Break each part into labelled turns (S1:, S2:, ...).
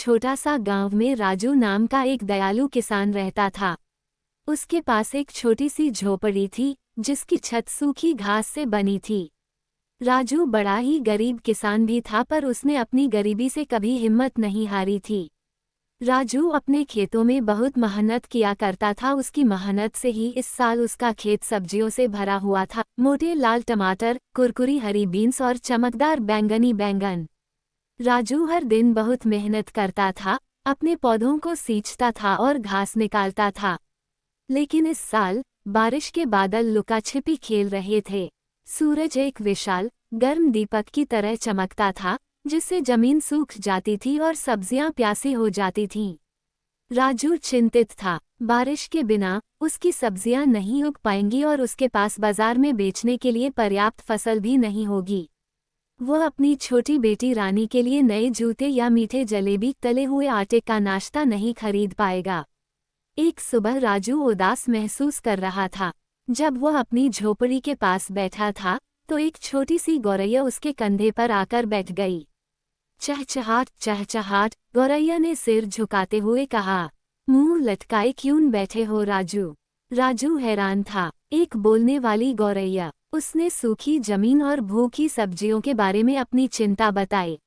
S1: छोटा सा गांव में राजू नाम का एक दयालु किसान रहता था। उसके पास एक छोटी सी झोपड़ी थी जिसकी छत सूखी घास से बनी थी। राजू बड़ा ही गरीब किसान भी था, पर उसने अपनी गरीबी से कभी हिम्मत नहीं हारी थी। राजू अपने खेतों में बहुत मेहनत किया करता था। उसकी मेहनत से ही इस साल उसका खेत सब्जियों से भरा हुआ था। मोटे लाल टमाटर, कुरकुरी हरी बीन्स और चमकदार बैंगनी बैंगन। राजू हर दिन बहुत मेहनत करता था, अपने पौधों को सींचता था और घास निकालता था। लेकिन इस साल बारिश के बादल लुका छिपी खेल रहे थे। सूरज एक विशाल गर्म दीपक की तरह चमकता था, जिससे जमीन सूख जाती थी और सब्जियां प्यासी हो जाती थीं। राजू चिंतित था, बारिश के बिना उसकी सब्जियां नहीं उग पाएंगी और उसके पास बाजार में बेचने के लिए पर्याप्त फसल भी नहीं होगी। वह अपनी छोटी बेटी रानी के लिए नए जूते या मीठे जलेबी, तले हुए आटे का नाश्ता नहीं खरीद पाएगा। एक सुबह राजू उदास महसूस कर रहा था। जब वह अपनी झोपड़ी के पास बैठा था तो एक छोटी सी गौरैया उसके कंधे पर आकर बैठ गई। चहचहाट चहचहाट, गौरैया ने सिर झुकाते हुए कहा। मुंह लटकाए क्यों बैठे हो राजू? राजू हैरान था। एक बोलने वाली गौरैया। उसने सूखी जमीन और भूखी सब्जियों के बारे में अपनी चिंता बताई।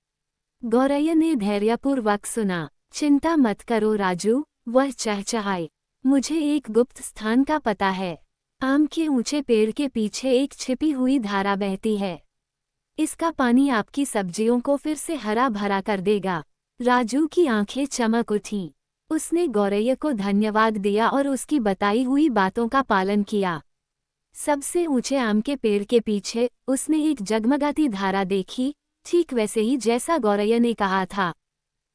S1: गौरैया ने धैर्यपूर्वक सुना। चिंता मत करो राजू, वह चहचहाई। मुझे एक गुप्त स्थान का पता है। आम के ऊंचे पेड़ के पीछे एक छिपी हुई धारा बहती है। इसका पानी आपकी सब्जियों को फिर से हरा भरा कर देगा। राजू की आंखें चमक उठीं। उसने गौरैया को धन्यवाद दिया और उसकी बताई हुई बातों का पालन किया। सबसे ऊंचे आम के पेड़ के पीछे उसने एक जगमगाती धारा देखी, ठीक वैसे ही जैसा गौरैया ने कहा था।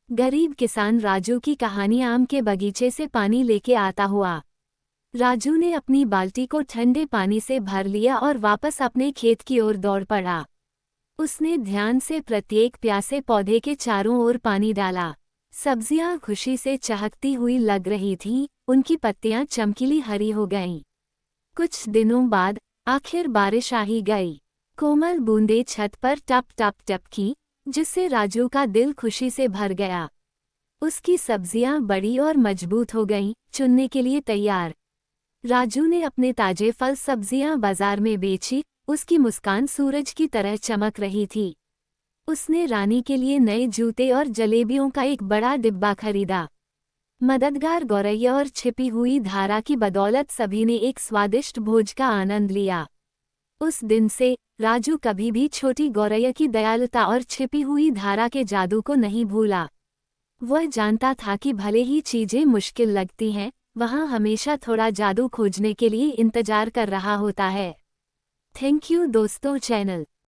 S1: गरीब किसान राजू की कहानी आम के बगीचे से पानी लेके आता हुआ। राजू ने अपनी बाल्टी को ठंडे पानी से भर लिया और वापस अपने खेत की ओर दौड़ पड़ा। उसने ध्यान से प्रत्येक प्यासे पौधे के चारों ओर पानी डाला। सब्जियां खुशी से चहकती हुई लग रही थीं, उनकी पत्तियां चमकीली हरी हो गईं। कुछ दिनों बाद आखिर बारिश आ ही गई। कोमल बूंदें छत पर टप टप टपकी, जिससे राजू का दिल खुशी से भर गया। उसकी सब्जियां बड़ी और मजबूत हो गईं, चुनने के लिए तैयार। राजू ने अपने ताजे फल सब्जियां बाजार में बेची। उसकी मुस्कान सूरज की तरह चमक रही थी। उसने रानी के लिए नए जूते और जलेबियों का एक बड़ा डिब्बा खरीदा। मददगार गौरैया और छिपी हुई धारा की बदौलत सभी ने एक स्वादिष्ट भोज का आनंद लिया। उस दिन से राजू कभी भी छोटी गौरैया की दयालुता और छिपी हुई धारा के जादू को नहीं भूला। वह जानता था कि भले ही चीजें मुश्किल लगती हैं, वहाँ हमेशा थोड़ा जादू खोजने के लिए इंतजार कर रहा होता है। थैंक यू दोस्तों। चैनल